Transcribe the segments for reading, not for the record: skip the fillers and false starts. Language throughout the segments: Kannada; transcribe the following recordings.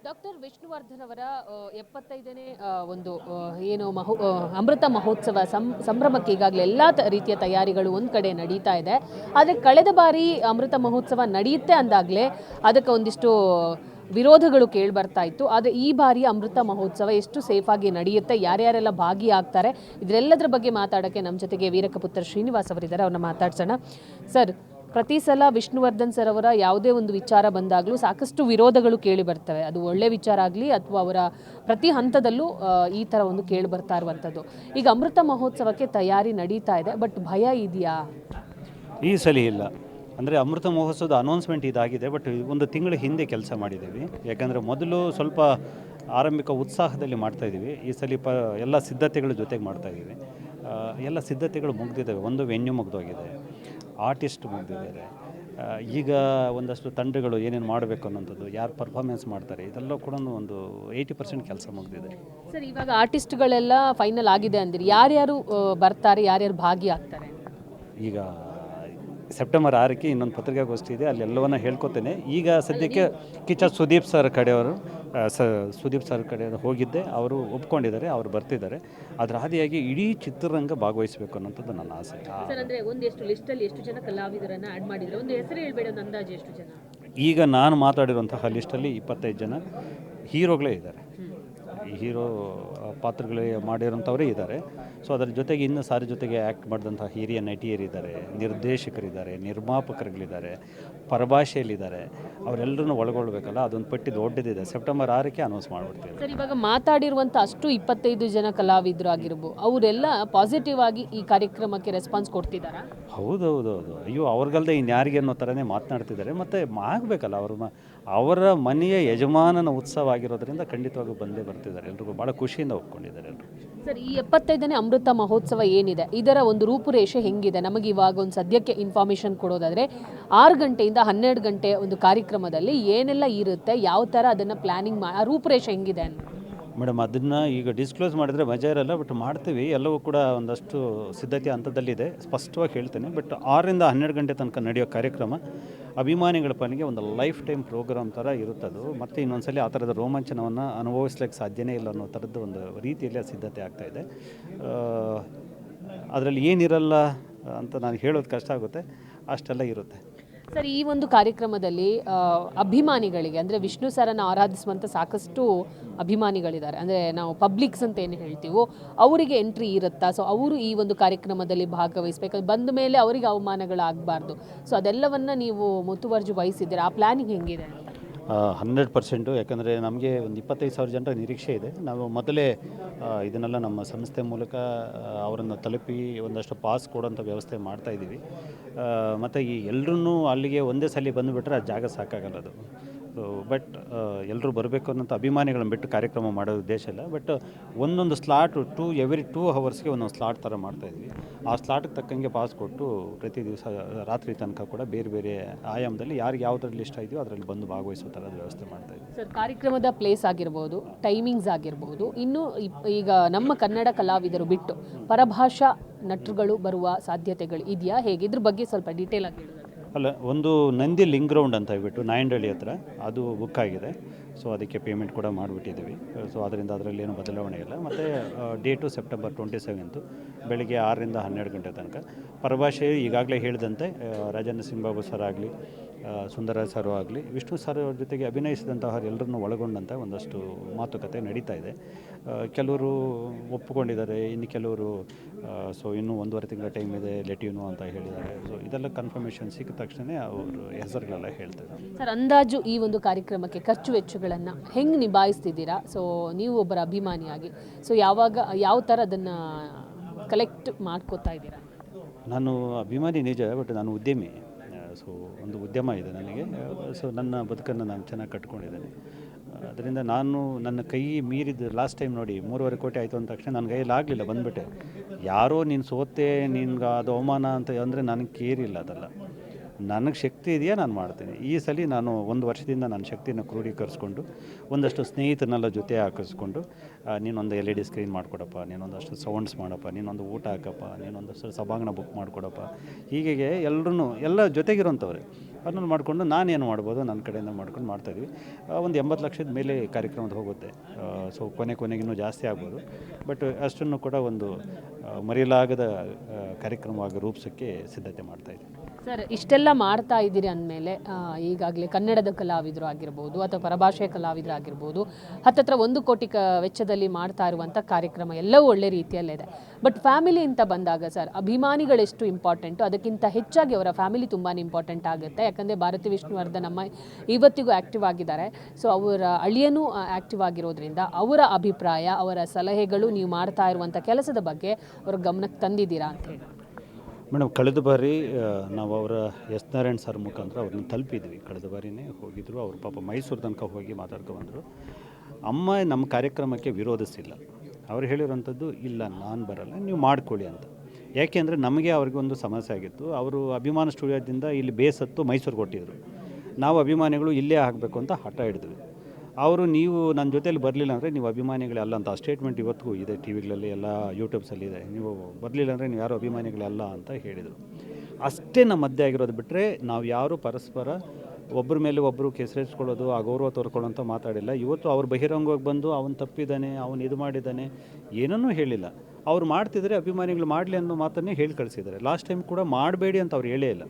ಡಾಕ್ಟರ್ ವಿಷ್ಣುವರ್ಧನ್ ಅವರ 75ನೇ ಒಂದು ಏನು ಅಮೃತ ಮಹೋತ್ಸವ ಸಂಭ್ರಮಕ್ಕೆ ಈಗಾಗಲೇ ಎಲ್ಲ ರೀತಿಯ ತಯಾರಿಗಳು ಒಂದು ಕಡೆ ನಡೀತಾ ಇದೆ. ಆದರೆ ಕಳೆದ ಬಾರಿ ಅಮೃತ ಮಹೋತ್ಸವ ನಡೆಯುತ್ತೆ ಅಂದಾಗಲೇ ಅದಕ್ಕೆ ಒಂದಿಷ್ಟು ವಿರೋಧಗಳು ಕೇಳಿ ಬರ್ತಾ ಇತ್ತು. ಆದರೆ ಈ ಬಾರಿ ಅಮೃತ ಮಹೋತ್ಸವ ಎಷ್ಟು ಸೇಫಾಗಿ ನಡೆಯುತ್ತೆ, ಯಾರ್ಯಾರೆಲ್ಲ ಭಾಗಿಯಾಗ್ತಾರೆ, ಇದರೆಲ್ಲದರ ಬಗ್ಗೆ ಮಾತಾಡೋಕ್ಕೆ ನಮ್ಮ ಜೊತೆಗೆ ವೀರಕಪುತ್ರ ಶ್ರೀನಿವಾಸ್ ಅವರಿದ್ದಾರೆ. ಅವ್ರನ್ನ ಮಾತಾಡ್ಸೋಣ. ಸರ್, ಪ್ರತಿ ಸಲ ವಿಷ್ಣುವರ್ಧನ್ ಸರ್ ಅವರ ಯಾವುದೇ ಒಂದು ವಿಚಾರ ಬಂದಾಗಲೂ ಸಾಕಷ್ಟು ವಿರೋಧಗಳು ಕೇಳಿ ಬರ್ತವೆ. ಅದು ಒಳ್ಳೆ ವಿಚಾರ ಆಗಲಿ ಅಥವಾ ಅವರ ಪ್ರತಿ ಹಂತದಲ್ಲೂ ಈ ಥರ ಒಂದು ಕೇಳಿ ಬರ್ತಾ ಇರುವಂಥದ್ದು. ಈಗ ಅಮೃತ ಮಹೋತ್ಸವಕ್ಕೆ ತಯಾರಿ ನಡೀತಾ ಇದೆ, ಬಟ್ ಭಯ ಇದೆಯಾ? ಈ ಸಲ ಇಲ್ಲ. ಅಂದರೆ ಅಮೃತ ಮಹೋತ್ಸವದ ಅನೌನ್ಸ್ಮೆಂಟ್ ಇದಾಗಿದೆ, ಬಟ್ ಒಂದು ತಿಂಗಳ ಹಿಂದೆ ಕೆಲಸ ಮಾಡಿದ್ದೀವಿ. ಯಾಕಂದರೆ ಮೊದಲು ಸ್ವಲ್ಪ ಆರಂಭಿಕ ಉತ್ಸಾಹದಲ್ಲಿ ಮಾಡ್ತಾಯಿದ್ದೀವಿ. ಈ ಸಲ ಎಲ್ಲ ಸಿದ್ಧತೆಗಳ ಜೊತೆಗೆ ಮಾಡ್ತಾಯಿದ್ದೀವಿ. ಎಲ್ಲ ಸಿದ್ಧತೆಗಳು ಮುಗಿದಿದ್ದಾವೆ. ಒಂದು ವೆನ್ಯೂ ಮುಗಿದೋಗಿದೆ, ಆರ್ಟಿಸ್ಟ್ ಮುಗಿದಿದ್ದಾರೆ. ಈಗ ಒಂದಷ್ಟು ತಂಡಗಳು ಏನೇನು ಮಾಡಬೇಕು ಅನ್ನೋಂಥದ್ದು, ಯಾರು ಪರ್ಫಾರ್ಮೆನ್ಸ್ ಮಾಡ್ತಾರೆ, ಇದೆಲ್ಲ ಕೂಡ ಒಂದು 80% ಕೆಲಸ ಮುಗಿದಿದೆ. ಸರ್, ಇವಾಗ ಆರ್ಟಿಸ್ಟ್ಗಳೆಲ್ಲ ಫೈನಲ್ ಆಗಿದೆ ಅಂದಿರಿ. ಯಾರ್ಯಾರು ಬರ್ತಾರೆ, ಯಾರ್ಯಾರು ಭಾಗಿಯಾಗ್ತಾರೆ? ಈಗ ಸೆಪ್ಟೆಂಬರ್ 6ಕ್ಕೆ ಇನ್ನೊಂದು ಪತ್ರಿಕಾಗೋಷ್ಠಿ ಇದೆ, ಅಲ್ಲೆಲ್ಲವನ್ನ ಹೇಳ್ಕೊತೇನೆ. ಈಗ ಸದ್ಯಕ್ಕೆ ಕಿಚ್ಚ ಸುದೀಪ್ ಸರ್ ಕಡೆಯವರು ಹೋಗಿದ್ದೆ, ಅವರು ಒಪ್ಕೊಂಡಿದ್ದಾರೆ, ಅವರು ಬರ್ತಿದ್ದಾರೆ. ಅದರ ಹಾದಿಯಾಗಿ ಇಡೀ ಚಿತ್ರರಂಗ ಭಾಗವಹಿಸಬೇಕು ಅನ್ನೋಂಥದ್ದು ನನ್ನ ಆಸೆ. ಸರ್, ಅಂದರೆ ಒಂದೆಷ್ಟು ಲಿಸ್ಟಲ್ಲಿ ಎಷ್ಟು ಜನ ಕಲಾವಿದರನ್ನು ಆ್ಯಡ್ ಮಾಡಿದ್ರೆ, ಒಂದು ಹೆಸರು ಹೇಳ್ಬೇಡ, ಒಂದು ಅಂದಾಜು ಎಷ್ಟು ಜನ? ಈಗ ನಾನು ಮಾತಾಡಿರುವಂತಹ ಲಿಸ್ಟಲ್ಲಿ 25 ಜನ ಹೀರೋಗಳೇ ಇದ್ದಾರೆ. ಹೀರೋ ಪಾತ್ರಗಳೇ ಮಾಡಿರೋಂಥವರೇ ಇದ್ದಾರೆ. ಸೊ ಅದರ ಜೊತೆಗೆ ಇನ್ನು ಸಾರಿ ಜೊತೆಗೆ ಆ್ಯಕ್ಟ್ ಮಾಡಿದಂಥ ಹಿರಿಯ ನಟಿಯರಿದ್ದಾರೆ, ನಿರ್ದೇಶಕರಿದ್ದಾರೆ, ನಿರ್ಮಾಪಕರುಗಳಿದ್ದಾರೆ, ಪರಭಾಷೆಯಲ್ಲಿದ್ದಾರೆ. ಅವರೆಲ್ಲರೂ ಒಳಗೊಳ್ಬೇಕಲ್ಲ, ಅದೊಂದು ಪಟ್ಟಿ ದೊಡ್ಡದಿದೆ. ಸೆಪ್ಟೆಂಬರ್ 6ಕ್ಕೆ ಅನೌನ್ಸ್ ಮಾಡಿಬಿಡ್ತೀವಿ. ಸರ್, ಇವಾಗ ಮಾತಾಡಿರುವಂಥ ಅಷ್ಟು 25 ಜನ ಕಲಾವಿದರು ಆಗಿರ್ಬೋದು, ಅವರೆಲ್ಲ ಪಾಸಿಟಿವ್ ಆಗಿ ಈ ಕಾರ್ಯಕ್ರಮಕ್ಕೆ ರೆಸ್ಪಾನ್ಸ್ ಕೊಡ್ತಿದ್ದಾರಾ? ಹೌದೌದು. ಅಯ್ಯೋ, ಅವ್ರಿಗಲ್ದೆ ಇನ್ಯಾರಿಗೆ ಅನ್ನೋ ಥರನೇ ಮಾತನಾಡ್ತಿದ್ದಾರೆ. ಮತ್ತು ಆಗಬೇಕಲ್ಲ, ಅವರ ಮನೆಯ ಯಜಮಾನನ ಉತ್ಸವ ಆಗಿರೋದ್ರಿಂದ ಖಂಡಿತವಾಗೂ ಬಂದೇ ಬರ್ತಿದ್ದಾರೆ. ಎಲ್ರಿಗೂ ಭಾಳ ಖುಷಿಯಿಂದ ಒಪ್ಕೊಂಡಿದ್ದಾರೆ ಎಲ್ಲರೂ. ಸರ್, ಈ 75ನೇ ಅಮೃತ ಮಹೋತ್ಸವ ಏನಿದೆ, ಇದರ ಒಂದು ರೂಪುರೇಷೆ ಹೆಂಗಿದೆ? ನಮಗೆ ಇವಾಗ ಒಂದು ಸದ್ಯಕ್ಕೆ ಇನ್ಫಾರ್ಮೇಷನ್ ಕೊಡೋದಾದರೆ 6 ಗಂಟೆಯಿಂದ 12 ಗಂಟೆ ಒಂದು ಕಾರ್ಯಕ್ರಮದಲ್ಲಿ ಏನೆಲ್ಲ ಇರುತ್ತೆ, ಯಾವ ಥರ ಅದನ್ನು ಪ್ಲ್ಯಾನಿಂಗ್ ಆ ರೂಪುರೇಷೆ ಹೆಂಗಿದೆ ಅಂತ? ಮೇಡಮ್, ಅದನ್ನು ಈಗ ಡಿಸ್ಕ್ಲೋಸ್ ಮಾಡಿದರೆ ಮಜಾ ಇರಲ್ಲ, ಬಟ್ ಮಾಡ್ತೀವಿ. ಎಲ್ಲವೂ ಕೂಡ ಒಂದಷ್ಟು ಸಿದ್ಧತೆ ಹಂತದಲ್ಲಿದೆ, ಸ್ಪಷ್ಟವಾಗಿ ಹೇಳ್ತೇನೆ. ಬಟ್ 6ರಿಂದ 12 ಗಂಟೆ ತನಕ ನಡೆಯೋ ಕಾರ್ಯಕ್ರಮ ಅಭಿಮಾನಿಗಳ ಪಾಲಿಗೆ ಒಂದು ಲೈಫ್ ಟೈಮ್ ಪ್ರೋಗ್ರಾಮ್ ಥರ ಇರುತ್ತದು. ಮತ್ತು ಇನ್ನೊಂದ್ಸಲಿ ಆ ಥರದ ರೋಮಾಂಚನವನ್ನು ಅನುಭವಿಸ್ಲಿಕ್ಕೆ ಸಾಧ್ಯನೇ ಇಲ್ಲ ಅನ್ನೋ ಥರದ್ದು ಒಂದು ರೀತಿಯಲ್ಲಿ ಸಿದ್ಧತೆ ಆಗ್ತಾಯಿದೆ. ಅದರಲ್ಲಿ ಏನಿರಲ್ಲ ಅಂತ ನಾನು ಹೇಳೋದು ಕಷ್ಟ ಆಗುತ್ತೆ, ಅಷ್ಟೆಲ್ಲ ಇರುತ್ತೆ. ಸರ್, ಈ ಒಂದು ಕಾರ್ಯಕ್ರಮದಲ್ಲಿ ಅಭಿಮಾನಿಗಳಿಗೆ, ಅಂದರೆ ವಿಷ್ಣು ಸರನ್ನು ಆರಾಧಿಸುವಂಥ ಸಾಕಷ್ಟು ಅಭಿಮಾನಿಗಳಿದ್ದಾರೆ, ಅಂದರೆ ನಾವು ಪಬ್ಲಿಕ್ಸ್ ಅಂತ ಏನು ಹೇಳ್ತೀವೋ ಅವರಿಗೆ ಎಂಟ್ರಿ ಇರುತ್ತಾ? ಸೊ ಅವರು ಈ ಒಂದು ಕಾರ್ಯಕ್ರಮದಲ್ಲಿ ಭಾಗವಹಿಸಬೇಕು, ಬಂದ ಮೇಲೆ ಅವರಿಗೆ ಅವಮಾನಗಳಾಗಬಾರ್ದು. ಸೊ ಅದೆಲ್ಲವನ್ನು ನೀವು ಮುತುವರ್ಜಿ ವಹಿಸಿದ್ದೀರಾ? ಆ ಪ್ಲ್ಯಾನಿಂಗ್ ಹೆಂಗಿದೆ? 100%. ಯಾಕಂದರೆ ನಮಗೆ ಒಂದು 25,000 ಜನರ ನಿರೀಕ್ಷೆ ಇದೆ. ನಾವು ಮೊದಲೇ ಇದನ್ನೆಲ್ಲ ನಮ್ಮ ಸಂಸ್ಥೆ ಮೂಲಕ ಅವರನ್ನು ತಲುಪಿ ಒಂದಷ್ಟು ಪಾಸ್ ಕೊಡೋಂಥ ವ್ಯವಸ್ಥೆ ಮಾಡ್ತಾಯಿದ್ದೀವಿ. ಮತ್ತು ಈ ಎಲ್ಲರೂ ಅಲ್ಲಿಗೆ ಒಂದೇ ಸಲ ಬಂದುಬಿಟ್ರೆ ಆ ಜಾಗ ಸಾಕಾಗಲ್ಲ. ಅದು ಬಟ್ ಎಲ್ಲರೂ ಬರಬೇಕು ಅನ್ನೋಂಥ ಅಭಿಮಾನಿಗಳನ್ನ ಬಿಟ್ಟು ಕಾರ್ಯಕ್ರಮ ಮಾಡೋ ಉದ್ದೇಶ ಇಲ್ಲ. ಬಟ್ ಒಂದೊಂದು ಸ್ಲಾಟು ಎವ್ರಿ 2 ಅವರ್ಸ್ಗೆ ಒಂದೊಂದು ಸ್ಲಾಟ್ ಥರ ಮಾಡ್ತಾಯಿದ್ವಿ. ಆ ಸ್ಲಾಟ್ಗೆ ತಕ್ಕಂಗೆ ಪಾಸ್ ಕೊಟ್ಟು ಪ್ರತಿ ದಿವಸ ರಾತ್ರಿ ತನಕ ಕೂಡ ಬೇರೆ ಬೇರೆ ಆಯಾಮದಲ್ಲಿ ಯಾರಿಗೆ ಯಾವುದ್ರಲ್ಲಿ ಇಷ್ಟ ಇದೆಯೋ ಅದರಲ್ಲಿ ಬಂದು ಭಾಗವಹಿಸೋ ಥರದ ವ್ಯವಸ್ಥೆ ಮಾಡ್ತಾಯಿದ್ವಿ. ಸರ್, ಕಾರ್ಯಕ್ರಮದ ಪ್ಲೇಸ್ ಆಗಿರ್ಬೋದು, ಟೈಮಿಂಗ್ಸ್ ಆಗಿರ್ಬೋದು, ಇನ್ನು ಈಗ ನಮ್ಮ ಕನ್ನಡ ಕಲಾವಿದರು ಬಿಟ್ಟು ಪರಭಾಷಾ ನಟರುಗಳು ಬರುವ ಸಾಧ್ಯತೆಗಳು ಇದೆಯಾ, ಹೇಗೆ? ಇದ್ರ ಬಗ್ಗೆ ಸ್ವಲ್ಪ ಡೀಟೇಲ್ ಆಗಿ ಹೇಳೋದಾದ್ರೆ. ಅಲ್ಲ, ಒಂದು ನಂದಿ ಲಿಂಕ್ ಗ್ರೌಂಡ್ ಅಂತ ಹೇಳ್ಬಿಟ್ಟು ನಾಯಂಡಹಳ್ಳಿ ಹತ್ರ ಅದು ಬುಕ್ ಆಗಿದೆ. ಸೊ ಅದಕ್ಕೆ ಪೇಮೆಂಟ್ ಕೂಡ ಮಾಡಿಬಿಟ್ಟಿದ್ದೀವಿ. ಸೊ ಅದರಿಂದ ಅದರಲ್ಲಿ ಏನು ಬದಲಾವಣೆ ಇಲ್ಲ. ಮತ್ತು ಡೇಟು ಸೆಪ್ಟೆಂಬರ್ 27 ಬೆಳಗ್ಗೆ 6ರಿಂದ 12 ಗಂಟೆ ತನಕ. ಪರಭಾಷೆ ಈಗಾಗಲೇ ಹೇಳಿದಂತೆ ರಾಜೇಂದ್ರ ಸಿಂಗ್ ಸರ್ ಆಗಲಿ, ಸುಂದರರಾಜ್ ಸರ್ ಆಗಲಿ, ವಿಷ್ಣು ಸರ್ ಅವ್ರ ಜೊತೆಗೆ ಅಭಿನಯಿಸಿದಂತಹ ಎಲ್ಲರನ್ನೂ ಒಳಗೊಂಡಂಥ ಒಂದಷ್ಟು ಮಾತುಕತೆ ನಡೀತಾ ಇದೆ. ಕೆಲವರು ಒಪ್ಪಿಕೊಂಡಿದ್ದಾರೆ, ಇನ್ನು ಕೆಲವರು ಸೊ ಇನ್ನೂ 1.5 ತಿಂಗಳ ಟೈಮ್ ಇದೆ, ಲೆಟ್ ಯು ನೋ ಅಂತ ಹೇಳಿದ್ದಾರೆ. ಸೊ ಇದೆಲ್ಲ ಕನ್ಫರ್ಮೇಷನ್ ಸಿಕ್ಕ ತಕ್ಷಣ ಅವರು ಹೆಸರುಗಳೆಲ್ಲ ಹೇಳ್ತಾರೆ. ಸರ್, ಅಂದಾಜು ಈ ಒಂದು ಕಾರ್ಯಕ್ರಮಕ್ಕೆ ಖರ್ಚು ವೆಚ್ಚಗಳನ್ನು ಹೆಂಗೆ ನಿಭಾಯಿಸ್ತಿದ್ದೀರಾ? ಸೊ ನೀವು ಒಬ್ಬರ ಅಭಿಮಾನಿಯಾಗಿ ಸೊ ಯಾವ ಥರ ಅದನ್ನು ಕಲೆಕ್ಟ್ ಮಾಡ್ಕೋತಾ ಇದ್ದೀರಾ? ನಾನು ಅಭಿಮಾನಿ ನಿಜ, ಬಟ್ ನಾನು ಉದ್ಯಮಿ. ಸೊ ಒಂದು ಉದ್ಯಮ ಇದೆ ನನಗೆ. ಸೊ ನನ್ನ ಬದುಕನ್ನು ನಾನು ಚೆನ್ನಾಗಿ ಕಟ್ಕೊಂಡಿದ್ದೇನೆ. ಅದರಿಂದ ನಾನು ನನ್ನ ಕೈ ಮೀರಿದ್ದು ಲಾಸ್ಟ್ ಟೈಮ್ ನೋಡಿ 3.5 ಕೋಟಿ ಆಯಿತು ಅಂದ ತಕ್ಷಣ ನನ್ನ ಕೈಯಲ್ಲಿ ಆಗಲಿಲ್ಲ, ಬಂದುಬಿಟ್ಟೆ. ಯಾರೋ ನೀನು ಸೋತೆ, ನಿನ್ಗೆ ಅದು ಅವಮಾನ ಅಂತ ಅಂದರೆ ನನಗೆ ಕೇರಿಲ್ಲ. ಅದಲ್ಲ, ನನಗೆ ಶಕ್ತಿ ಇದೆಯಾ ನಾನು ಮಾಡ್ತೀನಿ. ಈ ಸಲ ನಾನು ಒಂದು ವರ್ಷದಿಂದ ನನ್ನ ಶಕ್ತಿನ ಕ್ರೋಢೀಕರಿಸ್ಕೊಂಡು ಒಂದಷ್ಟು ಸ್ನೇಹಿತರನ್ನೆಲ್ಲ ಜೊತೆ ಹಾಕಿಸ್ಕೊಂಡು ನೀನೊಂದು LED ಸ್ಕ್ರೀನ್ ಮಾಡಿಕೊಡಪ್ಪ, ನೀನೊಂದಷ್ಟು ಸೌಂಡ್ಸ್ ಮಾಡಪ್ಪ, ನೀನೊಂದು ಊಟ ಹಾಕಪ್ಪ, ನೀನೊಂದಷ್ಟು ಸಭಾಂಗಣ ಬುಕ್ ಮಾಡಿಕೊಡಪ್ಪ, ಹೀಗೆ ಎಲ್ಲರೂ ಎಲ್ಲ ಜೊತೆಗಿರೋಂಥವ್ರೆ ಅದನ್ನು ಮಾಡಿಕೊಂಡು ನಾನೇನು ಮಾಡ್ಬೋದು ನನ್ನ ಕಡೆಯಿಂದ ಮಾಡ್ಕೊಂಡು ಮಾಡ್ತಾಯಿದ್ವಿ. ಒಂದು 80 ಲಕ್ಷದ ಮೇಲೆ ಕಾರ್ಯಕ್ರಮದ ಹೋಗುತ್ತೆ. ಸೊ ಕೊನೆಗೆ ಇನ್ನೂ ಜಾಸ್ತಿ ಆಗ್ಬೋದು. ಬಟ್ ಅಷ್ಟನ್ನು ಕೂಡ ಒಂದು ಮರೆಯಲಾಗದ ಕಾರ್ಯಕ್ರಮವಾಗಿ ರೂಪಿಸೋಕ್ಕೆ ಸಿದ್ಧತೆ ಮಾಡ್ತಾಯಿದ್ವಿ. ಸರ್, ಇಷ್ಟೆಲ್ಲ ಮಾಡ್ತಾ ಇದ್ದೀರಿ ಅಂದಮೇಲೆ ಈಗಾಗಲೇ ಕನ್ನಡದ ಕಲಾವಿದರು ಆಗಿರ್ಬೋದು ಅಥವಾ ಪರಭಾಷೆಯ ಕಲಾವಿದರಾಗಿರ್ಬೋದು ಹತ್ತತ್ರ 1 ಕೋಟಿ ವೆಚ್ಚದಲ್ಲಿ ಮಾಡ್ತಾ ಇರುವಂಥ ಕಾರ್ಯಕ್ರಮ ಎಲ್ಲವೂ ಒಳ್ಳೆ ರೀತಿಯಲ್ಲಿದೆ. ಬಟ್ ಫ್ಯಾಮಿಲಿ ಅಂತ ಬಂದಾಗ ಸರ್, ಅಭಿಮಾನಿಗಳೆಷ್ಟು ಇಂಪಾರ್ಟೆಂಟು, ಅದಕ್ಕಿಂತ ಹೆಚ್ಚಾಗಿ ಅವರ ಫ್ಯಾಮಿಲಿ ತುಂಬಾ ಇಂಪಾರ್ಟೆಂಟ್ ಆಗುತ್ತೆ. ಯಾಕಂದರೆ ಭಾರತಿ ವಿಷ್ಣುವರ್ಧನ್ ಅಮ್ಮ ಇವತ್ತಿಗೂ ಆ್ಯಕ್ಟಿವ್ ಆಗಿದ್ದಾರೆ. ಸೊ ಅವರ ಅಳಿಯನೂ ಆ್ಯಕ್ಟಿವ್ ಆಗಿರೋದ್ರಿಂದ ಅವರ ಅಭಿಪ್ರಾಯ, ಅವರ ಸಲಹೆಗಳು, ನೀವು ಮಾಡ್ತಾ ಇರುವಂಥ ಕೆಲಸದ ಬಗ್ಗೆ ಅವರ ಗಮನಕ್ಕೆ ತಂದಿದ್ದೀರಾ ಅಂತ ಹೇಳಿ? ಮೇಡಮ್, ಕಳೆದ ಬಾರಿ ನಾವು ಅವರ ಎಸ್ ನಾರಾಯಣ್ ಸರ್ ಮುಖಾಂತರ ಅವ್ರನ್ನ ತಲುಪಿದ್ವಿ. ಕಳೆದ ಬಾರಿನೇ ಹೋಗಿದ್ದರು. ಅವರು ಪಾಪ ಮೈಸೂರು ತನಕ ಹೋಗಿ ಮಾತಾಡ್ಕೊಬಂದರು. ಅಮ್ಮ ನಮ್ಮ ಕಾರ್ಯಕ್ರಮಕ್ಕೆ ವಿರೋಧಿಸಿಲ್ಲ. ಅವ್ರು ಹೇಳಿರೋಂಥದ್ದು, ಇಲ್ಲ ನಾನು ಬರಲ್ಲ, ನೀವು ಮಾಡ್ಕೊಳ್ಳಿ ಅಂತ. ಯಾಕೆಂದರೆ ನಮಗೆ ಅವ್ರಿಗೆ ಒಂದು ಸಮಸ್ಯೆ ಆಗಿತ್ತು. ಅವರು ಅಭಿಮಾನ ಸ್ಟುಡಿಯೋದಿಂದ ಇಲ್ಲಿ ಬೇಸತ್ತು ಮೈಸೂರಿಗೆ ಕೊಟ್ಟಿದ್ರು. ನಾವು ಅಭಿಮಾನಿಗಳು ಇಲ್ಲೇ ಆಗಬೇಕು ಅಂತ ಹಠ ಹಿಡಿದ್ವಿ. ಅವರು ನೀವು ನನ್ನ ಜೊತೆಯಲ್ಲಿ ಬರಲಿಲ್ಲ ಅಂದರೆ ನೀವು ಅಭಿಮಾನಿಗಳೇ ಅಲ್ಲ ಅಂತ. ಆ ಸ್ಟೇಟ್ಮೆಂಟ್ ಇವತ್ತಿಗೂ ಇದೆ, ಟಿ ವಿಗಳಲ್ಲಿ ಎಲ್ಲ ಯೂಟ್ಯೂಬ್ಸಲ್ಲಿದೆ. ನೀವು ಬರಲಿಲ್ಲ ಅಂದರೆ ನೀವು ಯಾರು ಅಭಿಮಾನಿಗಳೇ ಅಲ್ಲ ಅಂತ ಹೇಳಿದರು. ಅಷ್ಟೇ ನಮ್ಮ ಮಧ್ಯೆ ಆಗಿರೋದು ಬಿಟ್ಟರೆ ನಾವು ಯಾರೂ ಪರಸ್ಪರ ಒಬ್ಬರ ಮೇಲೆ ಒಬ್ಬರು ಕೆಸರಿಸ್ಕೊಳ್ಳೋದು, ಆ ಗೌರವ ತೋರ್ಕೊಳ್ಳೋಂಥ ಮಾತಾಡಿಲ್ಲ. ಇವತ್ತು ಅವ್ರು ಬಹಿರಂಗವಾಗಿ ಬಂದು ಅವನು ತಪ್ಪಿದ್ದಾನೆ, ಅವನು ಇದು ಮಾಡಿದ್ದಾನೆ, ಏನನ್ನೂ ಹೇಳಿಲ್ಲ. ಅವ್ರು ಮಾಡ್ತಿದ್ರೆ ಅಭಿಮಾನಿಗಳು ಮಾಡಲಿ ಅನ್ನೋ ಮಾತನ್ನೇ ಹೇಳಿ ಕಳಿಸಿದ್ದಾರೆ. ಲಾಸ್ಟ್ ಟೈಮ್ ಕೂಡ ಮಾಡಬೇಡಿ ಅಂತ ಅವ್ರು ಹೇಳೇ ಇಲ್ಲ.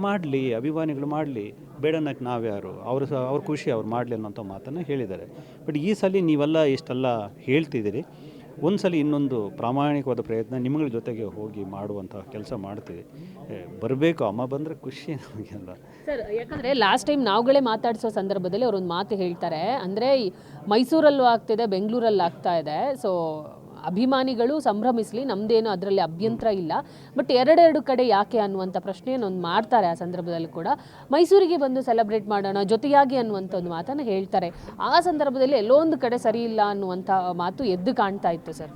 ಮಾಡಲಿ, ಅಭಿಮಾನಿಗಳು ಮಾಡಲಿ, ಬೇಡ ಅನ್ನೋಕ್ಕೆ ನಾವ್ಯಾರು, ಅವ್ರ ಖುಷಿ, ಅವ್ರು ಮಾಡಲಿ ಅನ್ನೋಂಥ ಮಾತನ್ನು ಹೇಳಿದ್ದಾರೆ. ಬಟ್ ಈ ಸಲ ನೀವೆಲ್ಲ ಇಷ್ಟೆಲ್ಲ ಹೇಳ್ತಿದ್ದೀರಿ. ಒಂದು ಸಲ ಇನ್ನೊಂದು ಪ್ರಾಮಾಣಿಕವಾದ ಪ್ರಯತ್ನ ನಿಮ್ಮಗಳ ಜೊತೆಗೆ ಹೋಗಿ ಮಾಡುವಂಥ ಕೆಲಸ ಮಾಡ್ತೀವಿ. ಬರಬೇಕು, ಅಮ್ಮ ಬಂದರೆ ಖುಷಿ ನಮಗೆಲ್ಲ. ಸರ್, ಯಾಕಂದರೆ ಲಾಸ್ಟ್ ಟೈಮ್ ನಾವುಗಳೇ ಮಾತಾಡಿಸೋ ಸಂದರ್ಭದಲ್ಲಿ ಅವರೊಂದು ಮಾತು ಹೇಳ್ತಾರೆ. ಅಂದರೆ ಮೈಸೂರಲ್ಲೂ ಆಗ್ತಿದೆ, ಬೆಂಗಳೂರಲ್ಲಿ ಆಗ್ತಾ ಇದೆ. ಸೊ ಅಭಿಮಾನಿಗಳು ಸಂಭ್ರಮಿಸಲಿ, ನಮ್ಮದೇನು ಅದರಲ್ಲಿ ಅಭ್ಯಂತರ ಇಲ್ಲ. ಬಟ್ ಎರಡೆರಡು ಕಡೆ ಯಾಕೆ ಅನ್ನುವಂಥ ಪ್ರಶ್ನೆಯನ್ನು ಒಂದು ಮಾಡ್ತಾರೆ. ಆ ಸಂದರ್ಭದಲ್ಲಿ ಕೂಡ ಮೈಸೂರಿಗೆ ಬಂದು ಸೆಲೆಬ್ರೇಟ್ ಮಾಡೋಣ ಜೊತೆಯಾಗಿ ಅನ್ನುವಂಥ ಒಂದು ಮಾತನ್ನು ಹೇಳ್ತಾರೆ. ಆ ಸಂದರ್ಭದಲ್ಲಿ ಎಲ್ಲೋ ಒಂದು ಕಡೆ ಸರಿ ಇಲ್ಲ ಅನ್ನುವಂಥ ಮಾತು ಎದ್ದು ಕಾಣ್ತಾ ಇತ್ತು ಸರ್.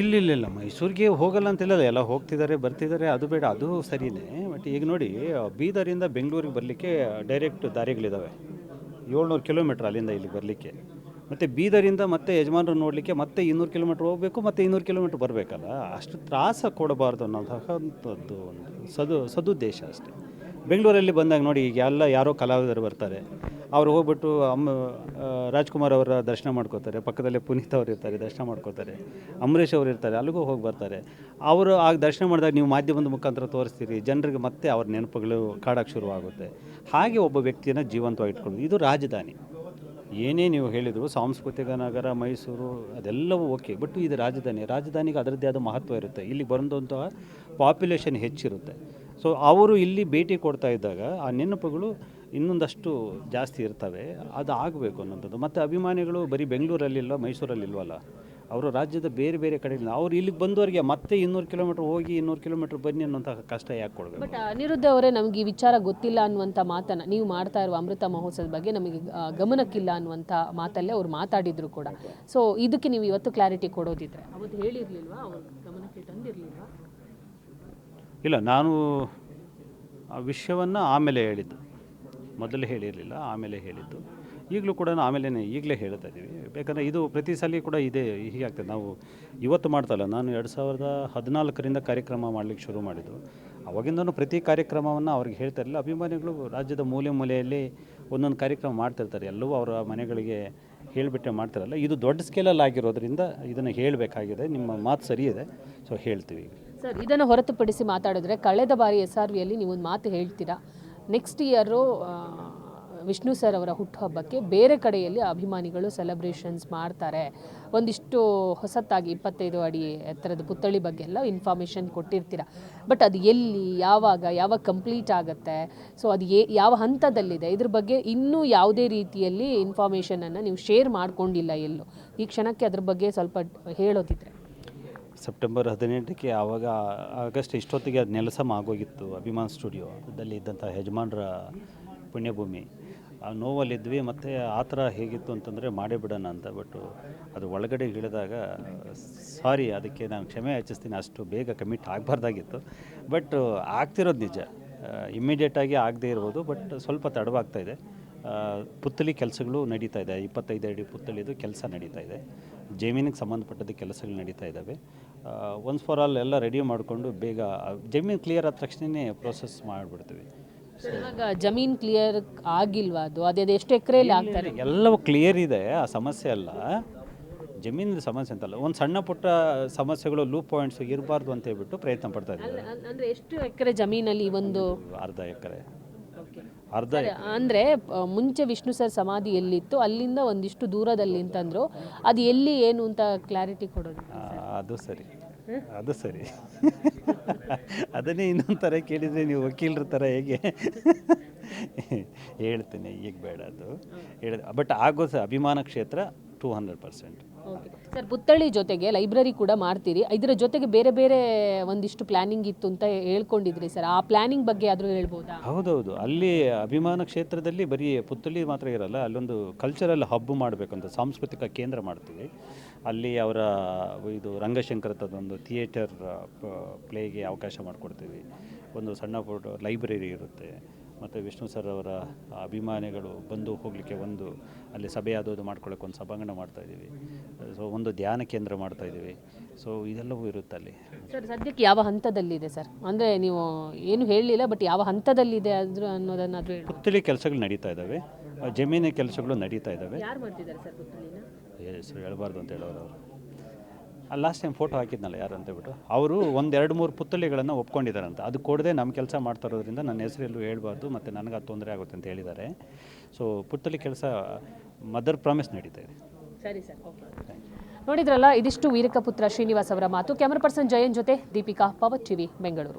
ಇಲ್ಲ, ಮೈಸೂರಿಗೆ ಹೋಗಲ್ಲ ಅಂತಿಲ್ಲ, ಎಲ್ಲ ಹೋಗ್ತಿದ್ದಾರೆ, ಬರ್ತಿದ್ದಾರೆ, ಅದು ಬೇಡ, ಅದು ಸರಿಯೇ. ಬಟ್ ಈಗ ನೋಡಿ, ಬೀದರಿಂದ ಬೆಂಗಳೂರಿಗೆ ಬರಲಿಕ್ಕೆ ಡೈರೆಕ್ಟ್ ದಾರಿಗಳಿದ್ದಾವೆ. 700 ಕಿಲೋಮೀಟ್ರ್ ಅಲ್ಲಿಂದ ಇಲ್ಲಿಗೆ ಬರಲಿಕ್ಕೆ. ಮತ್ತು ಬೀದರಿಂದ ಮತ್ತೆ ಯಜಮಾನರು ನೋಡಲಿಕ್ಕೆ ಮತ್ತೆ 200 ಕಿಲೋಮೀಟ್ರ್ ಹೋಗಬೇಕು, ಮತ್ತು 200 ಕಿಲೋಮೀಟ್ರ್ ಬರಬೇಕಲ್ಲ. ಅಷ್ಟು ತ್ರಾಸ ಕೊಡಬಾರ್ದು ಅನ್ನೋಂಥದ್ದು ಒಂದು ಸದುದ್ದೇಶ ಅಷ್ಟೇ. ಬೆಂಗಳೂರಲ್ಲಿ ಬಂದಾಗ ನೋಡಿ, ಈಗ ಯಾರೋ ಕಲಾವಿದರು ಬರ್ತಾರೆ, ಅವ್ರು ಹೋಗ್ಬಿಟ್ಟು ರಾಜ್ಕುಮಾರ್ ಅವರ ದರ್ಶನ ಮಾಡ್ಕೋತಾರೆ, ಪಕ್ಕದಲ್ಲೇ ಪುನೀತ್ ಅವರು ಇರ್ತಾರೆ, ದರ್ಶನ ಮಾಡ್ಕೋತಾರೆ, ಅಂಬರೀಷ್ ಅವರು ಇರ್ತಾರೆ, ಅಲ್ಲಿಗೂ ಹೋಗಿ ಬರ್ತಾರೆ. ಅವರು ಆಗ ದರ್ಶನ ಮಾಡಿದಾಗ ನೀವು ಮಾಧ್ಯಮದ ಮುಖಾಂತರ ತೋರಿಸ್ತೀರಿ, ಜನರಿಗೆ ಮತ್ತೆ ಅವ್ರ ನೆನಪುಗಳು ಕಾಡೋಕ್ಕೆ ಶುರುವಾಗುತ್ತೆ. ಹಾಗೆ ಒಬ್ಬ ವ್ಯಕ್ತಿಯನ್ನು ಜೀವಂತವಾಗಿ ಇಟ್ಕೊಳ್ಳೋದು. ಇದು ರಾಜಧಾನಿ. ಏನೇ ನೀವು ಹೇಳಿದರು, ಸಾಂಸ್ಕೃತಿಕ ನಗರ ಮೈಸೂರು ಅದೆಲ್ಲವೂ ಓಕೆ. ಬಟ್ ಇದು ರಾಜಧಾನಿಗೆ ಅದರದ್ದೇ ಆದ ಮಹತ್ವ ಇರುತ್ತೆ. ಇಲ್ಲಿ ಬಂದಂತಹ ಪಾಪ್ಯುಲೇಷನ್ ಹೆಚ್ಚಿರುತ್ತೆ. ಸೊ ಅವರು ಇಲ್ಲಿ ಭೇಟಿ ಕೊಡ್ತಾ ಇದ್ದಾಗ ಆ ನೆನಪುಗಳು ಇನ್ನೊಂದಷ್ಟು ಜಾಸ್ತಿ ಇರ್ತವೆ. ಅದು ಆಗಬೇಕು ಅನ್ನೋಂಥದ್ದು. ಮತ್ತು ಅಭಿಮಾನಿಗಳು ಬರೀ ಬೆಂಗಳೂರಲ್ಲಿಲ್ಲ, ಮೈಸೂರಲ್ಲಿಲ್ವಲ್ಲ, ಅವರು ರಾಜ್ಯದ ಬೇರೆ ಬೇರೆ ಕಡೆಯಿಂದ ಅವ್ರು ಇಲ್ಲಿಗೆ ಬಂದವರಿಗೆ ಮತ್ತೆ 200 ಕಿಲೋಮೀಟ್ರ್ ಹೋಗಿ 200 ಕಿಲೋಮೀಟ್ರ್ ಬನ್ನಿ ಅನ್ನೋಂಥ ಕಷ್ಟ ಯಾಕೆ ಕೊಡಬೇಕು? ಬಟ್ ಅನಿರುದ್ಧ ಅವರೇ, ನಮಗೆ ಈ ವಿಚಾರ ಗೊತ್ತಿಲ್ಲ ಅನ್ನುವಂಥ ಮಾತನ್ನು, ನೀವು ಮಾಡ್ತಾ ಇರುವ ಅಮೃತ ಮಹೋತ್ಸವದ ಬಗ್ಗೆ ನಮಗೆ ಗಮನಕ್ಕಿಲ್ಲ ಅನ್ನುವಂಥ ಮಾತಲ್ಲೇ ಅವ್ರು ಮಾತಾಡಿದ್ರು ಕೂಡ. ಸೊ ಇದಕ್ಕೆ ನೀವು ಇವತ್ತು ಕ್ಲಾರಿಟಿ ಕೊಡೋದಿದ್ರೆ, ಅವತ್ತು ಹೇಳಿರಲಿಲ್ವಾ, ಅವ್ರು ಗಮನಕ್ಕೆ ತಂದಿರಲಿಲ್ವಾ? ಇಲ್ಲ, ನಾನು ಆ ವಿಷಯವನ್ನು ಆಮೇಲೆ ಹೇಳಿದ್ದು, ಮೊದಲು ಹೇಳಿರಲಿಲ್ಲ, ಆಮೇಲೆ ಹೇಳಿದ್ದು. ಈಗಲೂ ಕೂಡ ಈಗಲೇ ಹೇಳ್ತಾ ಇದ್ದೀವಿ. ಯಾಕಂದರೆ ಇದು ಪ್ರತಿ ಸಲ ಕೂಡ ಇದೇ ಹೀಗಾಗ್ತದೆ. ನಾವು ಇವತ್ತು ಮಾಡ್ತಾಯಿಲ್ಲ, ನಾನು 2014ರಿಂದ ಕಾರ್ಯಕ್ರಮ ಮಾಡಲಿಕ್ಕೆ ಶುರು ಮಾಡಿದ್ದು. ಅವಾಗಿಂದನೂ ಪ್ರತಿ ಕಾರ್ಯಕ್ರಮವನ್ನು ಅವ್ರಿಗೆ ಹೇಳ್ತಾ ಇರಲಿಲ್ಲ. ಅಭಿಮಾನಿಗಳು ರಾಜ್ಯದ ಮೂಲೆ ಮೂಲೆಯಲ್ಲಿ ಒಂದೊಂದು ಕಾರ್ಯಕ್ರಮ ಮಾಡ್ತಿರ್ತಾರೆ. ಎಲ್ಲವೂ ಅವರ ಮನೆಗಳಿಗೆ ಹೇಳಿಬಿಟ್ಟೆ ಮಾಡ್ತಾರಲ್ಲ. ಇದು ದೊಡ್ಡ ಸ್ಕೇಲಲ್ಲಿ ಆಗಿರೋದ್ರಿಂದ ಇದನ್ನು ಹೇಳಬೇಕಾಗಿದೆ. ನಿಮ್ಮ ಮಾತು ಸರಿ ಇದೆ, ಸೊ ಹೇಳ್ತೀವಿ. ಸರ್, ಇದನ್ನು ಹೊರತುಪಡಿಸಿ ಮಾತಾಡಿದ್ರೆ, ಕಳೆದ ಬಾರಿ SRVಯಲ್ಲಿ ನೀವೊಂದು ಮಾತು ಹೇಳ್ತೀರಾ, ನೆಕ್ಸ್ಟ್ ಇಯರು ವಿಷ್ಣು ಸರ್ ಅವರ ಹುಟ್ಟುಹಬ್ಬಕ್ಕೆ ಬೇರೆ ಕಡೆಯಲ್ಲಿ ಅಭಿಮಾನಿಗಳು ಸೆಲೆಬ್ರೇಷನ್ಸ್ ಮಾಡ್ತಾರೆ, ಒಂದಿಷ್ಟು ಹೊಸತ್ತಾಗಿ 25 ಅಡಿ ಎತ್ತರದ ಪುತ್ಥಳಿ ಬಗ್ಗೆ ಎಲ್ಲ ಇನ್ಫಾರ್ಮೇಷನ್ ಕೊಟ್ಟಿರ್ತೀರ. ಬಟ್ ಅದು ಎಲ್ಲಿ, ಯಾವಾಗ ಕಂಪ್ಲೀಟ್ ಆಗುತ್ತೆ, ಸೊ ಅದು ಯಾವ ಹಂತದಲ್ಲಿದೆ, ಇದ್ರ ಬಗ್ಗೆ ಇನ್ನೂ ಯಾವುದೇ ರೀತಿಯಲ್ಲಿ ಇನ್ಫಾರ್ಮೇಷನನ್ನು ನೀವು ಶೇರ್ ಮಾಡ್ಕೊಂಡಿಲ್ಲ ಎಲ್ಲೂ. ಈ ಕ್ಷಣಕ್ಕೆ ಅದ್ರ ಬಗ್ಗೆ ಸ್ವಲ್ಪ ಹೇಳೋದಿದ್ರೆ. ಸೆಪ್ಟೆಂಬರ್ 18ಕ್ಕೆ ಆವಾಗ ಆಗಸ್ಟ್ ಇಷ್ಟೊತ್ತಿಗೆ ಅದು ನೆಲಸಮ ಆಗೋಗಿತ್ತು. ಅಭಿಮಾನ್ ಸ್ಟುಡಿಯೋದಲ್ಲಿ ಇದ್ದಂಥ ಯಜಮಾನರ ಪುಣ್ಯಭೂಮಿ. ಆ ನೋವಲ್ಲಿದ್ವಿ. ಮತ್ತು ಆ ಥರ ಹೇಗಿತ್ತು ಅಂತಂದರೆ ಮಾಡೇ ಬಿಡೋಣ ಅಂತ. ಬಟ್ ಅದು ಒಳಗಡೆ ಇಳಿದಾಗ ಸಾರಿ, ಅದಕ್ಕೆ ನಾನು ಕ್ಷಮೆ ಯಾಚಿಸ್ತೀನಿ. ಅಷ್ಟು ಬೇಗ ಕಮಿಟ್ ಆಗಬಾರ್ದಾಗಿತ್ತು. ಬಟ್ ಆಗ್ತಿರೋದು ನಿಜ. ಇಮ್ಮಿಡಿಯೇಟಾಗಿ ಆಗದೇ ಇರ್ಬೋದು, ಬಟ್ ಸ್ವಲ್ಪ ತಡವಾಗ್ತಾ ಇದೆ. ಪುತ್ತಳಿ ಕೆಲಸಗಳು ನಡೀತಾ ಇದೆ, 25 ಅಡಿ ಪುತ್ತಳಿದು ಕೆಲಸ ನಡೀತಾ ಇದೆ, ಜಮೀನಿಗೆ ಸಂಬಂಧಪಟ್ಟದ್ದು ಕೆಲಸಗಳು ನಡೀತಾ ಇದ್ದಾವೆ. ಒನ್ಸ್ ಫಾರ್ ಆಲ್ ಎಲ್ಲ ರೆಡಿ ಮಾಡಿಕೊಂಡು ಬೇಗ ಜಮೀನು ಕ್ಲಿಯರ್ ಆದ ತಕ್ಷಣವೇ ಪ್ರೋಸೆಸ್ ಮಾಡಿಬಿಡ್ತೀವಿ. ಇವಾಗ ಜಮೀನು ಕ್ಲಿಯರ್ ಆಗಿಲ್ವಾ? ಅದು ಎಷ್ಟು ಎಕರೆಯಲ್ಲಿ ಆಗ್ತಾರೆ? ಎಲ್ಲವೂ ಕ್ಲಿಯರ್ ಇದೆ, ಆ ಸಮಸ್ಯೆ ಅಲ್ಲ, ಜಮೀನಿನ ಸಮಸ್ಯೆ ಅಂತಲ್ಲ. ಒಂದು ಸಣ್ಣ ಪುಟ್ಟ ಸಮಸ್ಯೆಗಳು ಲೂಪ್ ಪಾಯಿಂಟ್ಸ್ ಇರಬಾರ್ದು ಅಂತ ಹೇಳ್ಬಿಟ್ಟು ಪ್ರಯತ್ನ ಪಡ್ತಾ ಇದ್ದೀವಿ. ಅಂದರೆ ಎಷ್ಟು ಎಕರೆ ಜಮೀನಲ್ಲಿ ಒಂದು ಅರ್ಧ ಎಕರೆ ಅಂದರೆ ಮುಂಚೆ ವಿಷ್ಣು ಸರ್ ಸಮಾಧಿ ಎಲ್ಲಿತ್ತು ಅಲ್ಲಿಂದ ಒಂದಿಷ್ಟು ದೂರದಲ್ಲಿ ಅಂತಂದ್ರು, ಅದು ಎಲ್ಲಿ ಏನು ಅಂತ ಕ್ಲಾರಿಟಿ ಕೊಡೋದು. ಅದು ಸರಿ ಅದನ್ನೇ ಇನ್ನೊಂದು ಥರ ಕೇಳಿದರೆ ನೀವು ವಕೀಲರ ಥರ ಹೇಗೆ ಹೇಳ್ತೀನಿ, ಈಗ ಬೇಡ ಅದು ಹೇಳಿದೆ. ಬಟ್ ಆಗೋ ಅಭಿಮಾನ ಕ್ಷೇತ್ರ 200%. ಓಕೆ ಸರ್, ಪುತ್ಥಳಿ ಜೊತೆಗೆ ಲೈಬ್ರರಿ ಕೂಡ ಮಾಡ್ತೀರಿ, ಇದರ ಜೊತೆಗೆ ಬೇರೆ ಬೇರೆ ಒಂದಿಷ್ಟು ಪ್ಲ್ಯಾನಿಂಗ್ ಇತ್ತು ಅಂತ ಹೇಳ್ಕೊಂಡಿದ್ರಿ ಸರ್, ಆ ಪ್ಲ್ಯಾನಿಂಗ್ ಬಗ್ಗೆ ಆದರೂ ಹೇಳ್ಬೋದಾ? ಹೌದೌದು, ಅಲ್ಲಿ ಅಭಿಮಾನ ಕ್ಷೇತ್ರದಲ್ಲಿ ಬರೀ ಪುತ್ಥಳಿ ಮಾತ್ರ ಇರಲ್ಲ, ಅಲ್ಲೊಂದು ಕಲ್ಚರಲ್ ಹಬ್ ಮಾಡಬೇಕಂತ ಸಾಂಸ್ಕೃತಿಕ ಕೇಂದ್ರ ಮಾಡ್ತೀವಿ. ಅಲ್ಲಿ ಅವರ ಇದು ರಂಗಶಂಕರದೊಂದು ಥಿಯೇಟರ್ ಪ್ಲೇಗೆ ಅವಕಾಶ ಮಾಡಿಕೊಡ್ತೀವಿ. ಒಂದು ಸಣ್ಣ ಪುಟ್ಟ ಲೈಬ್ರರಿ ಇರುತ್ತೆ, ಮತ್ತು ವಿಷ್ಣು ಸರ್ ಅವರ ಅಭಿಮಾನಿಗಳು ಬಂದು ಹೋಗಲಿಕ್ಕೆ ಒಂದು ಅಲ್ಲಿ ಸಭೆ ಯಾವುದು ಮಾಡ್ಕೊಳ್ಳೋಕೆ ಒಂದು ಸಭಾಂಗಣ ಮಾಡ್ತಾಯಿದ್ದೀವಿ. ಸೊ ಒಂದು ಧ್ಯಾನ ಕೇಂದ್ರ ಮಾಡ್ತಾಯಿದ್ದೀವಿ. ಸೊ ಇದೆಲ್ಲವೂ ಇರುತ್ತೆ ಅಲ್ಲಿ. ಸರ್ ಸದ್ಯಕ್ಕೆ ಯಾವ ಹಂತದಲ್ಲಿದೆ ಸರ್? ಅಂದರೆ ನೀವು ಏನು ಹೇಳಲಿಲ್ಲ, ಬಟ್ ಯಾವ ಹಂತದಲ್ಲಿದೆ ಆದರೂ ಅನ್ನೋದನ್ನಾದರೂ ಹೇಳಿ. ಪುತ್ಥಳಿ ಕೆಲಸಗಳು ನಡೀತಾ ಇದ್ದಾವೆ, ಜಮೀನಿನ ಕೆಲಸಗಳು ನಡೀತಾ ಇದ್ದಾವೆ. ಯಾರು ಮಾಡ್ತಿದ್ದಾರೆ ಸರ್ ಪುತ್ಥಳಿನ? ಹೆಸರು ಹೇಳ್ಬಾರ್ದು ಅಂತ ಹೇಳೋರು ಅವರು. ಲಾಸ್ಟ್ ಟೈಮ್ ಫೋಟೋ ಹಾಕಿದ್ನಲ್ಲ ಯಾರು ಅಂತೇಳ್ಬಿಟ್ಟು, ಅವರು 1-2-3 ಪುತ್ಥಳಿಗಳನ್ನು ಒಪ್ಕೊಂಡಿದ್ದಾರಂತ. ಅದು ಕೊಡದೆ ನಮ್ಮ ಕೆಲಸ ಮಾಡ್ತಾ ಇರೋದ್ರಿಂದ ನನ್ನ ಹೆಸರೆಲ್ಲೂ ಹೇಳ್ಬಾರ್ದು ಮತ್ತು ನನಗೆ ಅದು ತೊಂದರೆ ಆಗುತ್ತೆ ಅಂತ ಹೇಳಿದ್ದಾರೆ. ಸೊ ಪುತ್ಥಳಿ ಕೆಲಸ ಮದರ್ ಪ್ರಾಮಿಸ್ ನಡೀತಾ ಇದೆ. ಸರಿ ಸರ್, ಓಕೆ. ನೋಡಿದ್ರಲ್ಲ, ಇದಿಷ್ಟು ವೀರಕಪುತ್ರ ಶ್ರೀನಿವಾಸ್ ಅವರ ಮಾತು. ಕ್ಯಾಮರಾ ಪರ್ಸನ್ ಜಯನ್ ಜೊತೆ ದೀಪಿಕಾ, ಪವರ್ ಟಿವಿ, ಬೆಂಗಳೂರು.